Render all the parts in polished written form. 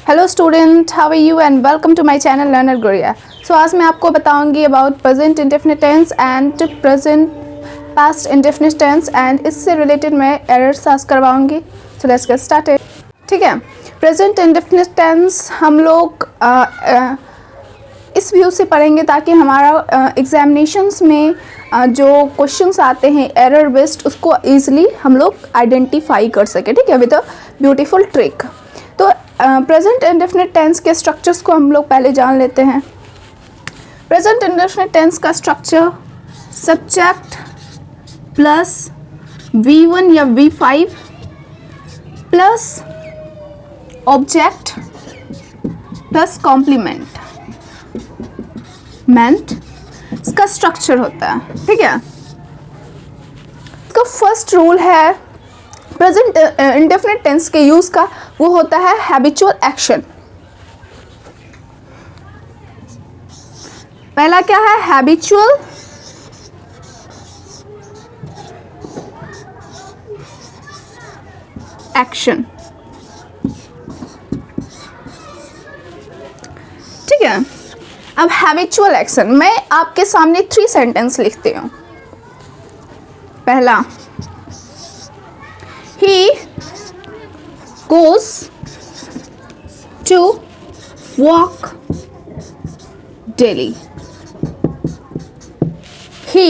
Hello student, how are you and welcome to my channel learner Gudiya. So आज मैं आपको बताऊंगी about present indefinite tense and present past indefinite tense and इससे related मैं errors आज करवाऊंगी। So let's get started. ठीक है, प्रेजेंट इंडेफिनिट टेंस हम लोग इस व्यू से पढ़ेंगे ताकि हमारा एग्जामिनेशंस में जो क्वेश्चंस आते हैं एरर बेस्ड उसको ईजिली हम लोग आइडेंटिफाई कर सकें। ठीक है, विद अ ब्यूटीफुल ट्रिक। तो प्रेजेंट इंडेफिनिट टेंस के स्ट्रक्चर्स को हम लोग पहले जान लेते हैं। प्रेजेंट इंडेफिनिट टेंस का स्ट्रक्चर सब्जेक्ट प्लस V1 या V5 plus object plus complement इसका स्ट्रक्चर होता है। ठीक है, इसका फर्स्ट रूल है प्रेजेंट इंडेफिनिट टेंस के यूज का, वो होता है हैबिचुअल एक्शन। पहला क्या है? Habitual action. ठीक है, अब हैबिचुअल एक्शन मैं आपके सामने 3 सेंटेंस लिखती हूँ। पहला, he goes to walk daily. He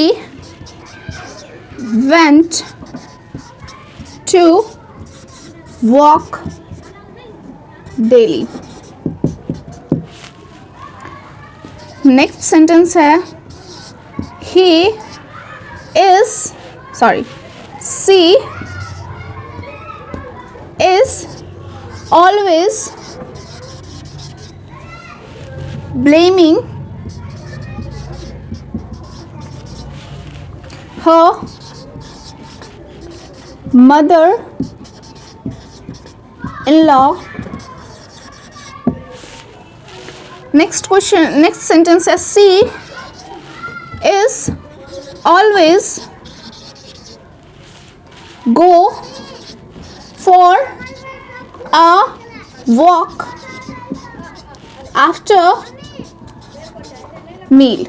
went to walk daily. Next sentence है she is always blaming her mother-in-law. Next sentence is she is always go for a walk after meal.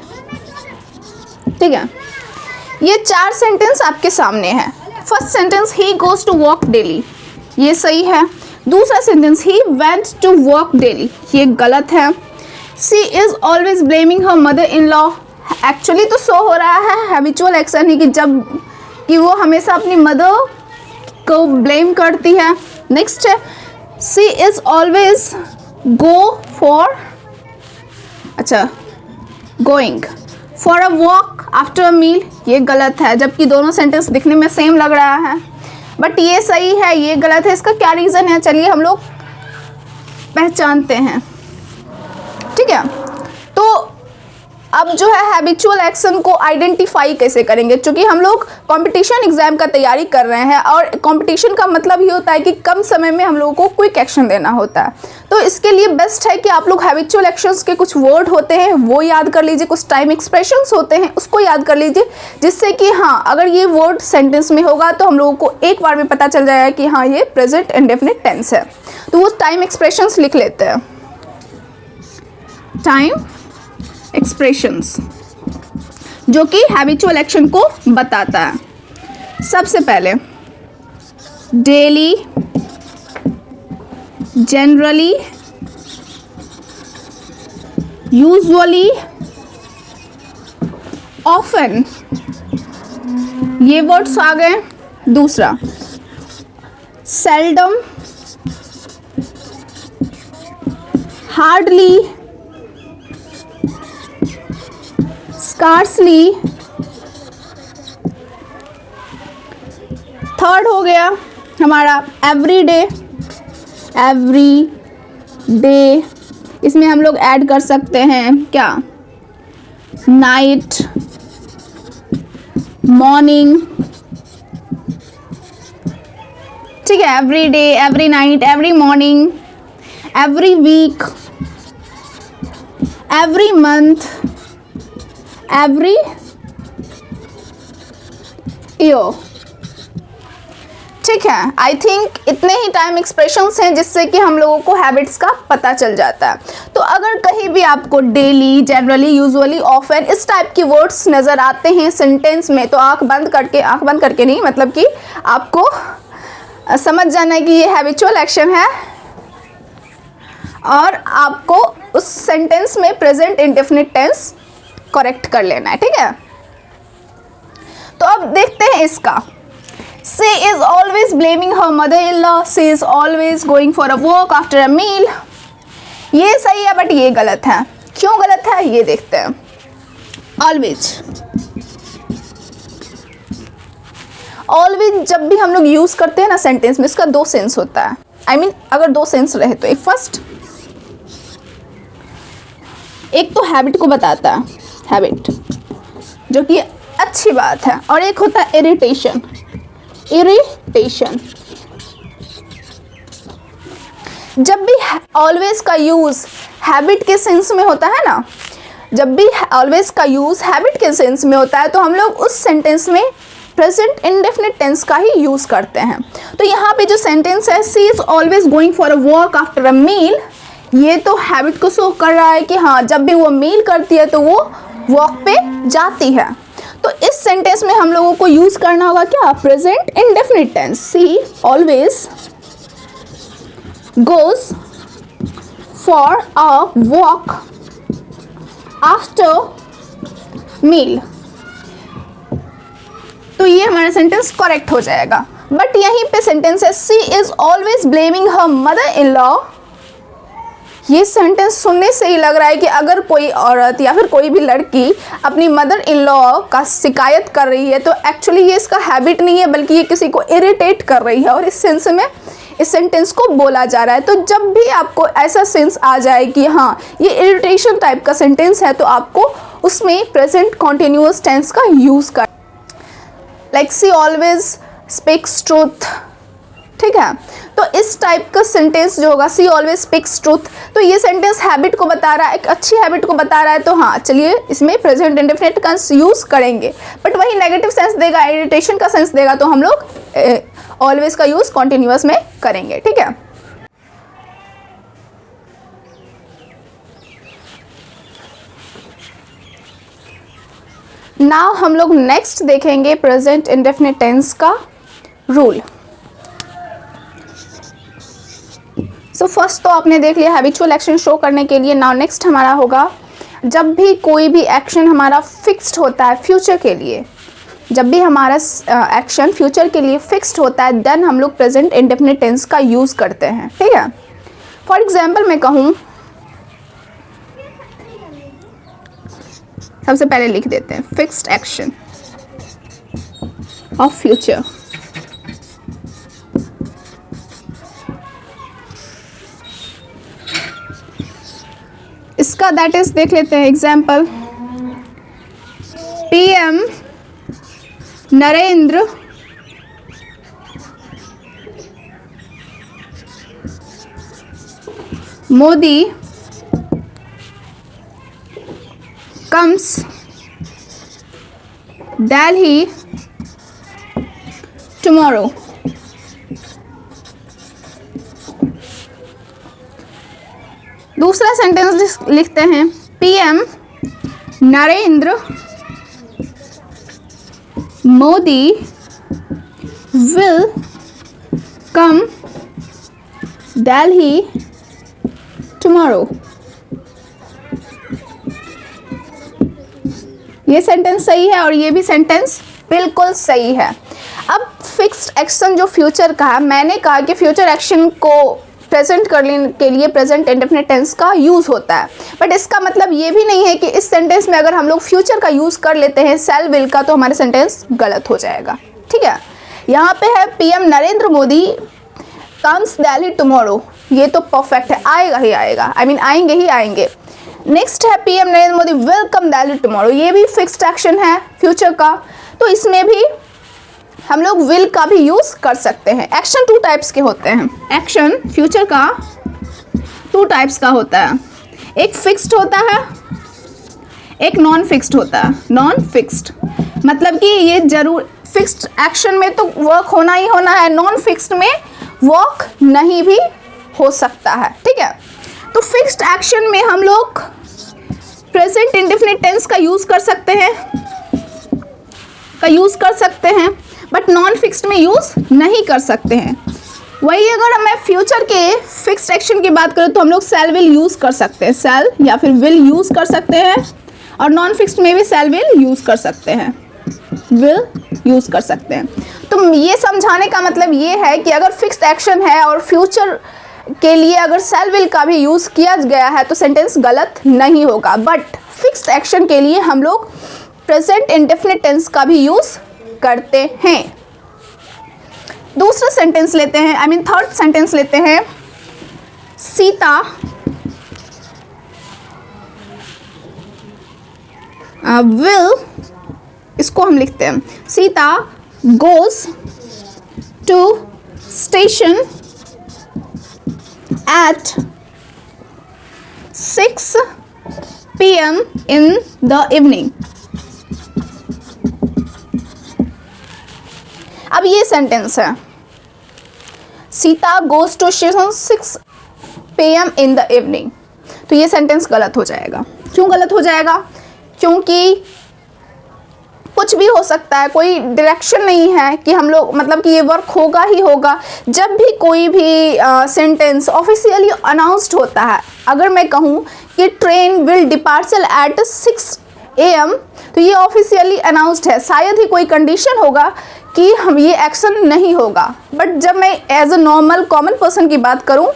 ठीक है, ये 4 sentence आपके सामने है। First sentence he goes to walk daily, ये सही है। दूसरा sentence he went to walk daily, ये गलत है। She is always blaming her mother in law, actually तो शो हो रहा है हैबिचुअल एक्शन ही कि वो हमेशा अपनी मदर को ब्लेम करती है। नेक्स्ट है she is always going for a walk after a meal, ये गलत है। जबकि दोनों सेंटेंस दिखने में सेम लग रहा है, बट ये सही है, ये गलत है। इसका क्या रीज़न है, चलिए हम लोग पहचानते हैं। ठीक है, तो अब जो है हैबिचुअल एक्शन को आइडेंटिफाई कैसे करेंगे, क्योंकि हम लोग कंपटीशन एग्जाम का तैयारी कर रहे हैं और कंपटीशन का मतलब ही होता है कि कम समय में हम लोगों को क्विक एक्शन देना होता है। तो इसके लिए बेस्ट है कि आप लोग हैबिचुअल एक्शंस के कुछ वर्ड होते हैं वो याद कर लीजिए, कुछ टाइम एक्सप्रेशंस होते हैं उसको याद कर लीजिए, जिससे कि हाँ अगर ये वर्ड सेंटेंस में होगा तो हम लोगों को एक बार में पता चल जाएगा कि हाँ ये प्रेजेंट इंडेफिनिट टेंस है। तो वो टाइम एक्सप्रेशंस लिख लेते हैं। टाइम एक्सप्रेशंस जो कि हैबिचुअल एक्शन को बताता है। सबसे पहले डेली, जनरली, यूजुअली, ऑफन, ये वर्ड्स आ गए। दूसरा सेल्डम, हार्डली, स्कार्सली। थर्ड हो गया हमारा एवरी डे, इसमें हम लोग ऐड कर सकते हैं क्या? Night, morning. ठीक है, every day, every night, every morning, every week, every month, every year. ठीक है। आई थिंक इतने ही टाइम एक्सप्रेशंस हैं जिससे कि हम लोगों को हैबिट्स का पता चल जाता है। तो अगर कहीं भी आपको डेली, जनरली, यूजुअली, ऑफन इस टाइप की वर्ड्स नज़र आते हैं सेंटेंस में, तो आंख बंद करके नहीं, मतलब कि आपको समझ जाना है कि ये हैबिचुअल एक्शन है और आपको उस सेंटेंस में प्रेजेंट इंडेफिनिट टेंस करेक्ट कर लेना है, ठीक है। तो अब देखते हैं इसका। She is always blaming her mother-in-law. She is always going for a walk after a meal. ये सही है बट ये गलत है। क्यों गलत है ये देखते हैं। Always जब भी हम लोग यूज करते हैं ना सेंटेंस में, इसका दो सेंस होता है। I mean, अगर दो सेंस रहे तो एक फर्स्ट, एक तो हैबिट को बताता है, हैबिट जो कि अच्छी बात है, और एक होता है इरिटेशन। जब भी ऑलवेज का यूज हैबिट के सेंस में होता है ना, जब भी ऑलवेज का यूज हैबिट के सेंस में होता है तो हम लोग उस सेंटेंस में प्रेजेंट इंडेफिनिट टेंस का ही यूज करते हैं। तो यहाँ पे जो सेंटेंस है, she is always going for a walk after a meal, ये तो हैबिट को शो कर रहा है कि हाँ जब भी वो मील करती है तो वो वॉक पे जाती है। तो इस सेंटेंस में हम लोगों को यूज करना होगा क्या, present indefinite tense. She always goes for a walk after meal. तो ये हमारा सेंटेंस करेक्ट हो जाएगा। बट यहीं पे सेंटेंस है she is always blaming her mother in law. ये सेंटेंस सुनने से ही लग रहा है कि अगर कोई औरत या फिर कोई भी लड़की अपनी मदर इन लॉ का शिकायत कर रही है तो एक्चुअली ये इसका हैबिट नहीं है, बल्कि ये किसी को इरिटेट कर रही है, और इस सेंस में इस सेंटेंस को बोला जा रहा है। तो जब भी आपको ऐसा सेंस आ जाए कि हाँ ये इरिटेशन टाइप का सेंटेंस है, तो आपको उसमें प्रेजेंट कॉन्टिन्यूअस टेंस का यूज़ कर, लाइक सी ऑलवेज स्पीक्स ट्रूथ, ठीक है। तो इस टाइप का सेंटेंस जो होगा, सी ऑलवेज स्पीक्स ट्रूथ, तो ये सेंटेंस हैबिट को बता रहा है, एक अच्छी हैबिट को बता रहा है। तो हाँ चलिए इसमें प्रेजेंट इंडेफिनिट का यूज़ करेंगे, बट वही नेगेटिव सेंस देगा, इरिटेशन का सेंस देगा, तो हम लोग ऑलवेज का यूज़ कॉन्टिन्यूअस में करेंगे, ठीक है। नाउ हम लोग नेक्स्ट देखेंगे प्रेजेंट इंडेफिनिट टेंस का रूल। सो फर्स्ट तो आपने देख लिया हैबिचुअल एक्शन शो करने के लिए। नाउ नेक्स्ट हमारा होगा, जब भी कोई भी एक्शन हमारा फिक्स्ड होता है फ्यूचर के लिए, जब भी हमारा एक्शन फ्यूचर के लिए फिक्स्ड होता है, देन हम लोग प्रेजेंट इंडेफिनिट टेंस का यूज़ करते हैं, ठीक है। फॉर एग्जाम्पल मैं कहूँ, सबसे पहले लिख देते हैं फिक्स्ड एक्शन ऑफ फ्यूचर। इसका दैट इज देख लेते हैं example, PM Narendra Modi comes Delhi tomorrow। दूसरा सेंटेंस लिखते हैं, PM Narendra Modi will come Delhi tomorrow। ये सेंटेंस सही है और ये भी सेंटेंस बिल्कुल सही है। अब फिक्स्ड एक्शन जो फ्यूचर का है, मैंने कहा कि फ्यूचर एक्शन को प्रेजेंट करने के लिए प्रेजेंट इंडेफिनिट टेंस का यूज़ होता है, बट इसका मतलब ये भी नहीं है कि इस सेंटेंस में अगर हम लोग फ्यूचर का यूज़ कर लेते हैं सेल विल का, तो हमारा सेंटेंस गलत हो जाएगा, ठीक है। यहाँ पे है PM Narendra Modi comes Delhi tomorrow, ये तो परफेक्ट है, आएगा ही आएगा, आई मीन आएंगे ही आएंगे। नेक्स्ट है PM Narendra Modi will come Delhi tomorrow, ये भी फिक्स्ड एक्शन है फ्यूचर का, तो इसमें भी हम लोग विल का भी यूज़ कर सकते हैं। एक्शन टू टाइप्स के होते हैं, एक्शन फ्यूचर का टू टाइप्स का होता है, एक फिक्स्ड होता है, एक नॉन फिक्स्ड होता है। नॉन फिक्स्ड मतलब कि ये जरूर फिक्स्ड एक्शन में तो वर्क होना ही होना है, नॉन फिक्स्ड में वर्क नहीं भी हो सकता है, ठीक है। तो फिक्स्ड एक्शन में हम लोग प्रेजेंट इंडेफिनिट टेंस का यूज कर सकते हैं, बट नॉन फिक्स्ड में यूज नहीं कर सकते हैं। वही अगर मैं फ्यूचर के फिक्स्ड एक्शन की बात करूँ तो हम लोग शैल विल यूज कर सकते हैं, शैल या फिर विल यूज कर सकते हैं, और नॉन फिक्स्ड में भी शैल विल यूज कर सकते हैं, विल यूज कर सकते हैं। तो ये समझाने का मतलब ये है कि अगर फिक्स्ड एक्शन है और फ्यूचर के लिए अगर शैल विल का भी यूज किया गया है तो सेंटेंस गलत नहीं होगा, बट फिक्स्ड एक्शन के लिए हम लोग प्रेजेंट इंडेफिनिट टेंस का भी यूज करते हैं। दूसरा सेंटेंस लेते हैं, थर्ड सेंटेंस लेते हैं। सीता विल, इसको हम लिखते हैं, Sita goes to station at 6 PM in the evening। अब ये सेंटेंस है, Sita goes to station 6 PM in the evening, तो ये सेंटेंस गलत हो जाएगा। क्यों गलत हो जाएगा? क्योंकि कुछ भी हो सकता है, कोई डायरेक्शन नहीं है कि हम लोग मतलब कि ये वर्क होगा ही होगा। जब भी कोई भी सेंटेंस ऑफिशियली अनाउंस्ड होता है, अगर मैं कहूँ कि train will departure at 6 AM, तो ये ऑफिशियली अनाउंस्ड है, शायद ही कोई कंडीशन होगा कि हम ये एक्शन नहीं होगा। बट जब मैं as a normal common person की बात करूँ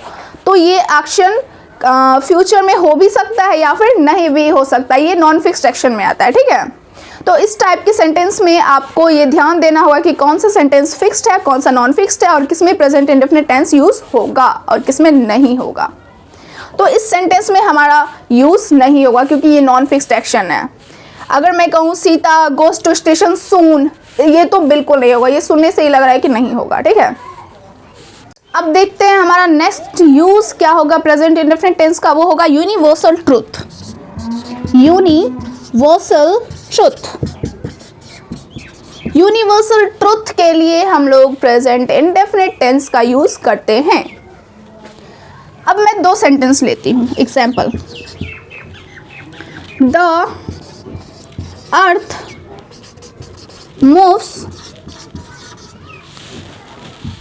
तो ये एक्शन फ्यूचर में हो भी सकता है या फिर नहीं भी हो सकता है, ये नॉन फिक्स्ड एक्शन में आता है, ठीक है। तो इस टाइप के सेंटेंस में आपको ये ध्यान देना होगा कि कौन सा सेंटेंस फिक्स्ड है, कौन सा नॉन फिक्स्ड है, और किसमें प्रेजेंट इंडेफिनिट टेंस यूज होगा और किसमें नहीं होगा। तो इस सेंटेंस में हमारा यूज नहीं होगा क्योंकि ये नॉन फिक्स्ड एक्शन है। अगर मैं कहूँ सीता गोज टू स्टेशन सून, ये तो बिल्कुल नहीं होगा, ये सुनने से ही लग रहा है कि नहीं होगा, ठीक है। अब देखते हैं हमारा नेक्स्ट यूज क्या होगा प्रेजेंट इंडेफिनिट टेंस का, वो होगा universal truth. Universal truth, universal truth के लिए हम लोग प्रेजेंट इंडेफिनिट टेंस का यूज करते हैं। अब मैं 2 सेंटेंस लेती हूँ example. The earth moves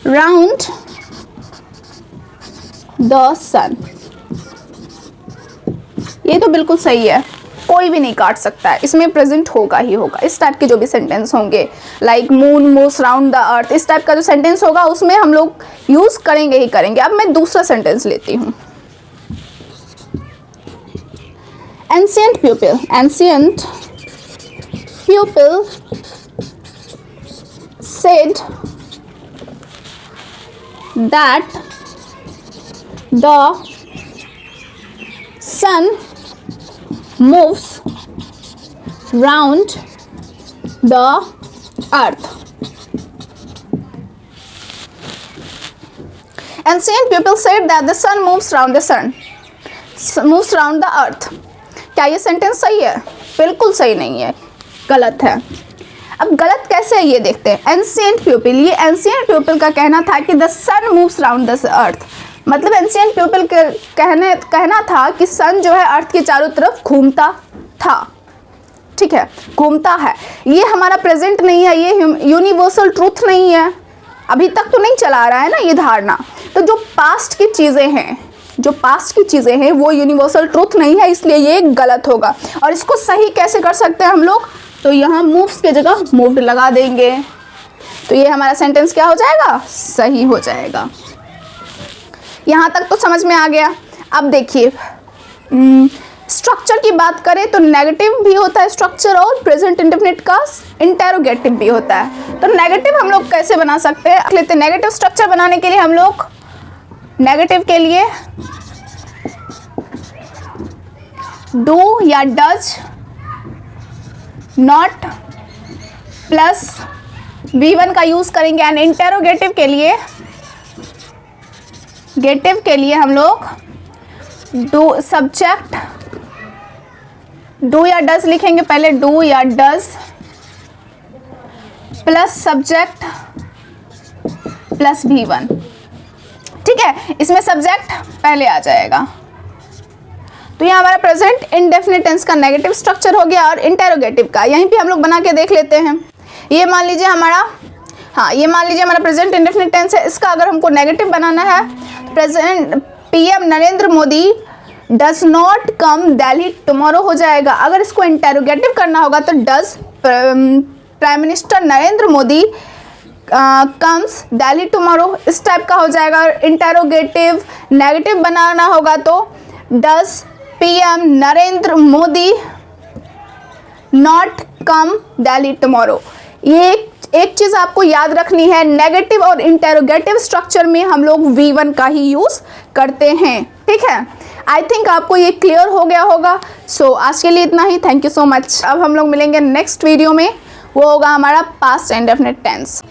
round the sun, ये तो बिल्कुल सही है, कोई भी नहीं काट सकता है, इसमें प्रेजेंट होगा ही होगा। इस टाइप के जो भी सेंटेंस होंगे like moon moves round the अर्थ, इस टाइप का जो सेंटेंस होगा उसमें हम लोग यूज करेंगे ही करेंगे। अब मैं दूसरा सेंटेंस लेती हूँ। Ancient people said that the sun moves round the earth। Ancient people said that the sun moves round the earth। क्या ये सेंटेंस सही है? बिल्कुल सही नहीं है, गलत है। अब गलत कैसे है ये देखते हैं। एंशिएंट पीपल, ये एंशिएंट पीपल का कहना था कि the sun moves round the earth, मतलब एंशिएंट पीपल के कहना था कि सन जो है अर्थ के चारों तरफ घूमता था, ठीक है, घूमता है। ये हमारा प्रेजेंट नहीं है, ये यूनिवर्सल ट्रूथ नहीं है, अभी तक तो नहीं चला रहा है ना ये धारणा। तो जो पास्ट की चीज़ें हैं वो यूनिवर्सल ट्रूथ नहीं है, इसलिए ये गलत होगा। और इसको सही कैसे कर सकते हैं हम लोग, तो यहाँ मूव्स के जगह मूव्ड लगा देंगे, तो ये हमारा सेंटेंस क्या हो जाएगा? सही हो जाएगा। यहाँ तक तो समझ में आ गया। अब देखिए स्ट्रक्चर की बात करें तो नेगेटिव भी होता है स्ट्रक्चर, और प्रेजेंट इंडेफिनिट का इंटेरोगेटिव भी होता है। तो नेगेटिव हम लोग कैसे बना सकते हैं, लेते नेगेटिव स्ट्रक्चर बनाने के लिए हम लोग नेगेटिव के लिए डू या डज नॉट प्लस V1 का यूज करेंगे, एंड इंटेरोगेटिव के लिए हम लोग डू सब्जेक्ट डू या डज लिखेंगे। पहले डू या does plus subject plus V1। ठीक है, इसमें सब्जेक्ट पहले आ जाएगा। तो ये हमारा प्रेजेंट इंडेफिनिट टेंस का नेगेटिव स्ट्रक्चर हो गया और इंटेरोगेटिव का यहीं पे हम लोग बना के देख लेते हैं। ये मान लीजिए हमारा प्रेजेंट इंडेफिनिट टेंस है। इसका अगर हमको नेगेटिव बनाना है, present PM Narendra Modi does not come Delhi tomorrow हो जाएगा। अगर इसको इंटेरोगेटिव करना होगा तो does prime minister Narendra Modi comes Delhi tomorrow, इस टाइप का हो जाएगा। इंटेरोगेटिव नेगेटिव बनाना होगा तो does PM Narendra Modi not come Delhi tomorrow. ये एक चीज़ आपको याद रखनी है, नेगेटिव और इंटेरोगेटिव स्ट्रक्चर में हम लोग V1 का ही यूज़ करते हैं। ठीक है, आई थिंक आपको ये क्लियर हो गया होगा। सो आज के लिए इतना ही। Thank you so much. अब हम लोग मिलेंगे नेक्स्ट वीडियो में, वो होगा हमारा पास्ट इंडेफिनिट टेंस।